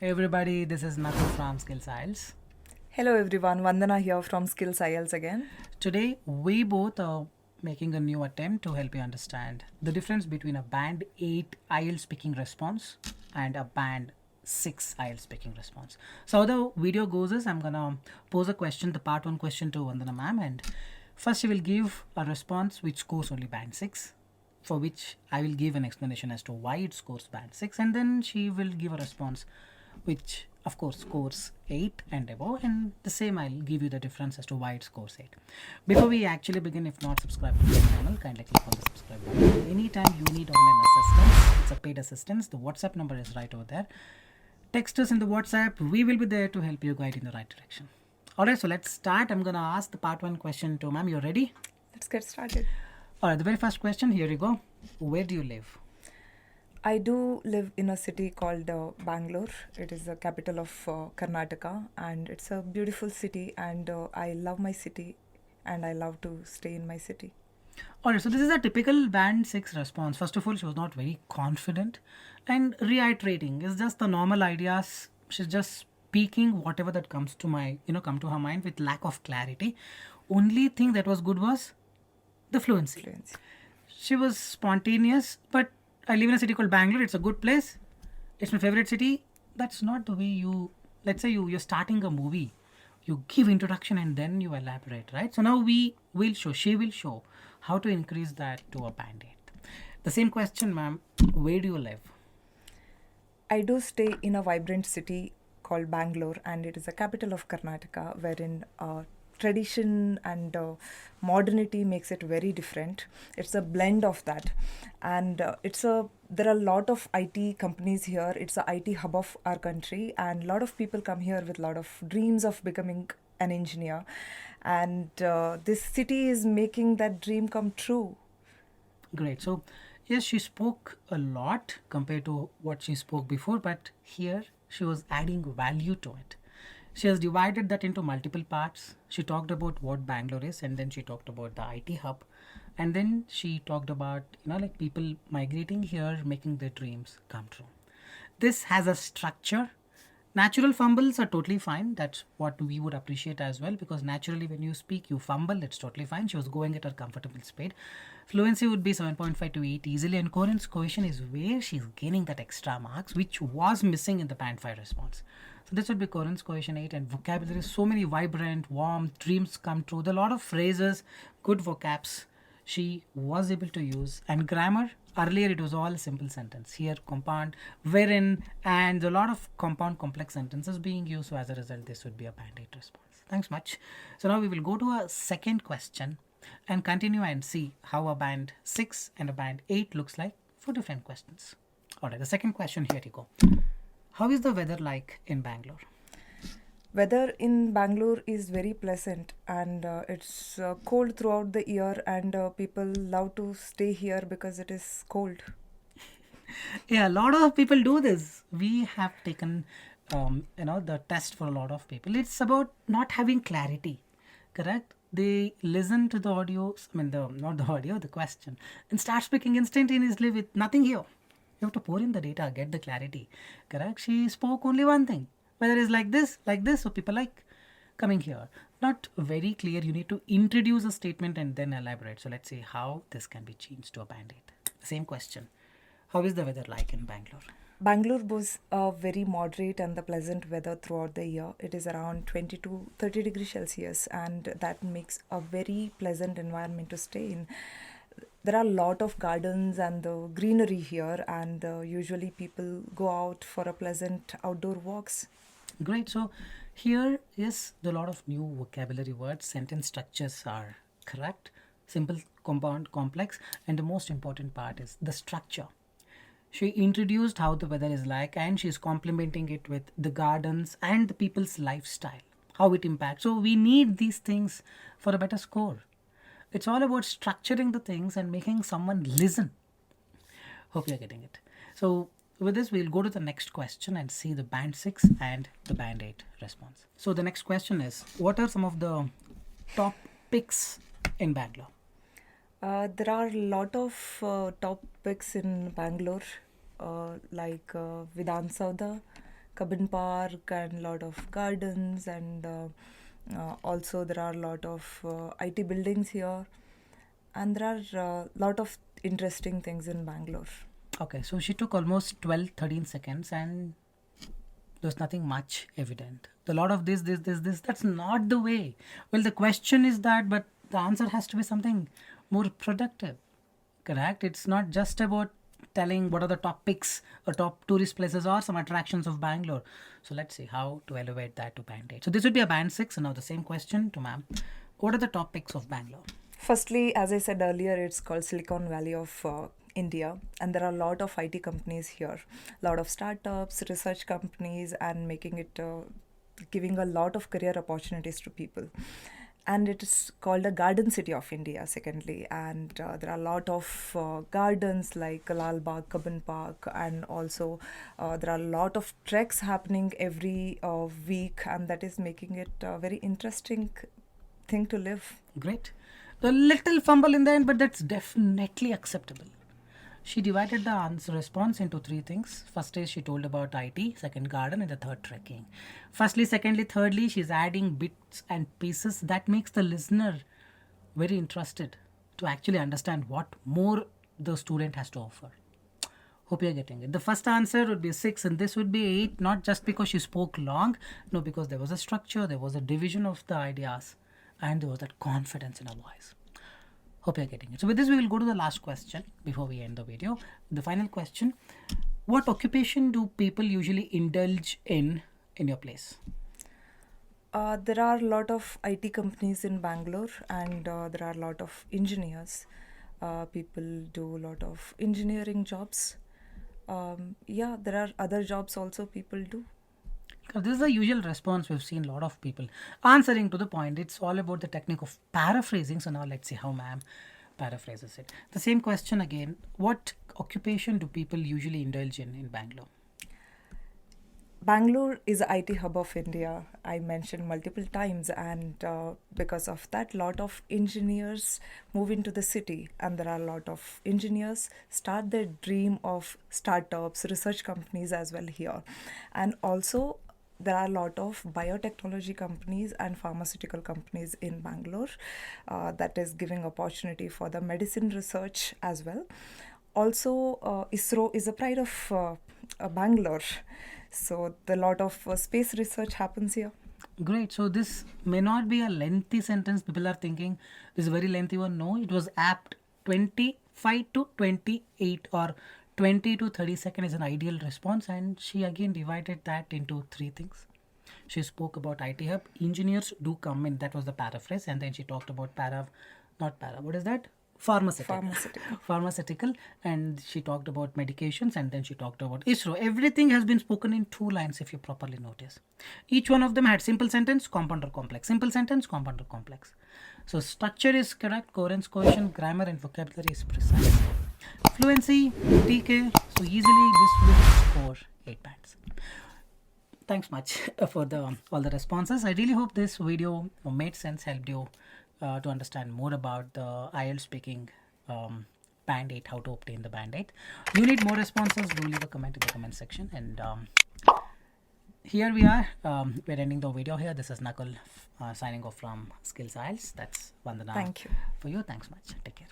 Hey everybody, this is Nakul from Skills IELTS. Hello everyone, Vandana here from Skills IELTS again. Today we both are making a new attempt to help you understand the difference between a band 8 IELTS speaking response and a band 6 IELTS speaking response. So how the video goes is I'm gonna pose a question, the part 1 question to Vandana ma'am, and first she will give a response which scores only band 6, for which I will give an explanation as to why it scores band 6, and then she will give a response which of course scores 8 and above, and the same I'll give you the difference as to why it scores 8. Before we actually begin, if not subscribed to the channel, kindly click on the subscribe button. Anytime you need online assistance, it's a paid assistance, the WhatsApp number is right over there. Text us in the WhatsApp, we will be there to help you guide in the right direction. Alright, so let's start. I'm gonna ask the part 1 question to ma'am. You're ready? Let's get started. Alright, the very first question, here you go. Where do you live? I do live in a city called Bangalore. It is the capital of Karnataka, and it's a beautiful city, and I love my city and I love to stay in my city. Alright, so this is a typical band 6 response. First of all, she was not very confident and reiterating. It's just the normal ideas. She's just speaking whatever that comes to come to her mind with lack of clarity. Only thing that was good was the fluency. Fluency. She was spontaneous, but I live in a city called Bangalore. It's a good place. It's my favorite city. That's not the way you, let's say you're starting a movie. You give introduction and then you elaborate, right? So now she will show how to increase that to a band 8. The same question, ma'am, where do you live? I do stay in a vibrant city called Bangalore, and it is the capital of Karnataka, wherein tradition and modernity makes it very different. It's a blend of that, and there are a lot of IT companies here. It's a IT hub of our country, and a lot of people come here with a lot of dreams of becoming an engineer, and this city is making that dream come true. Great. So, yes, she spoke a lot compared to what she spoke before, but here she was adding value to it. She has divided that into multiple parts. She talked about what Bangalore is, and then she talked about the IT hub, and then she talked about like people migrating here, making their dreams come true. This has a structure. Natural fumbles are totally fine. That's what we would appreciate as well, because naturally when you speak, you fumble. It's totally fine. She was going at her comfortable speed. Fluency would be 7.5 to 8 easily, and coherence cohesion is where she's gaining that extra marks, which was missing in the band 5 response. So this would be coherence cohesion 8, and vocabulary. So many vibrant, warm, dreams come true. There are a lot of phrases, good vocabs she was able to use. And grammar, earlier it was all simple sentence, here compound, wherein, and a lot of compound complex sentences being used. So as a result, this would be a band 8 response. Thanks much. So now we will go to a second question and continue and see how a band 6 and a band 8 looks like for different questions. Alright, the second question, here you go. How is the weather like in Bangalore? Weather in Bangalore is very pleasant, and it's cold throughout the year, and people love to stay here because it is cold. Yeah, a lot of people do this. We have taken the test for a lot of people. It's about not having clarity, correct? They listen to the audio, I mean, the not the audio, the question, and start speaking instantaneously with nothing here. You have to pour in the data, get the clarity, correct? She spoke only one thing. Whether it's like this, so people like coming here. Not very clear. You need to introduce a statement and then elaborate. So let's see how this can be changed to a band 8. Same question. How is the weather like in Bangalore? Bangalore was very moderate and the pleasant weather throughout the year. It is around 20 to 30 degrees Celsius, and that makes a very pleasant environment to stay in. There are a lot of gardens and the greenery here, and usually people go out for a pleasant outdoor walks. Great. So here is a lot of new vocabulary words. Sentence structures are correct, simple, compound, complex, and the most important part is the structure. She introduced how the weather is like, and she's complementing it with the gardens and the people's lifestyle, how it impacts. So we need these things for a better score. It's all about structuring the things and making someone listen. Hope you're getting it. So with this, we'll go to the next question and see the band 6 and the band 8 response. So the next question is, what are some of the top picks in Bangalore? There are a lot of top picks in Bangalore, like Vidhan Sauda, Kabin Park and lot of gardens, and also there are a lot of IT buildings here, and there are a lot of interesting things in Bangalore. Okay, so she took almost 12, 13 seconds and there's nothing much evident. A lot of this, that's not the way. Well, the question is that, but the answer has to be something more productive. Correct? It's not just about telling what are the top picks or top tourist places or some attractions of Bangalore. So let's see how to elevate that to band 8. So this would be a band 6. And now the same question to ma'am. What are the top picks of Bangalore? Firstly, as I said earlier, it's called Silicon Valley of India, and there are a lot of IT companies here, a lot of startups, research companies, and making it giving a lot of career opportunities to people. And it is called a garden city of India, secondly, and there are a lot of gardens like Lal Bagh, Kabin Park, and also there are a lot of treks happening every week, and that is making it a very interesting thing to live. Great. The little fumble in the end, but that's definitely acceptable. She divided the answer response into 3 things. First is she told about IT, second garden, and the third trekking. Firstly, secondly, thirdly, she's adding bits and pieces that makes the listener very interested to actually understand what more the student has to offer. Hope you're getting it. The first answer would be 6 and this would be 8, not just because she spoke long, no, because there was a structure, there was a division of the ideas, and there was that confidence in her voice. Hope you're getting it. So with this, we will go to the last question before we end the video. The final question: what occupation do people usually indulge in your place? There are a lot of IT companies in Bangalore, and there are a lot of engineers. People do a lot of engineering jobs. Yeah, there are other jobs also people do. This is the usual response we've seen a lot of people answering to the point. It's all about the technique of paraphrasing. So now let's see how ma'am paraphrases it. The same question again. What occupation do people usually indulge in Bangalore? Bangalore is the IT hub of India. I mentioned multiple times, and because of that, lot of engineers move into the city, and there are a lot of engineers start their dream of startups, research companies as well here, and also there are a lot of biotechnology companies and pharmaceutical companies in Bangalore that is giving opportunity for the medicine research as well. Also, ISRO is a pride of Bangalore. So the lot of space research happens here. Great. So this may not be a lengthy sentence. People are thinking this is a very lengthy one. No, it was apt. 25 to 28 or 20 to 30 seconds is an ideal response. And she again divided that into 3 things. She spoke about IT hub. Engineers do come in. That was the paraphrase. And then she talked about what is that? Pharmaceutical. And she talked about medications, and then she talked about ISRO. Everything has been spoken in 2 lines if you properly notice. Each one of them had simple sentence, compound or complex. Simple sentence, compound or complex. So structure is correct, coherence, cohesion, grammar and vocabulary is precise. Fluency, TK. So easily this will score 8 bands. Thanks much for all the responses. I really hope this video made sense, helped you to understand more about the IELTS speaking band 8, how to obtain the band 8. You need more responses, do leave a comment in the comment section. And here we are. We're ending the video here. This is Nakul signing off from Skills IELTS. That's Vandana. Thank you. For you. Thanks much. Take care.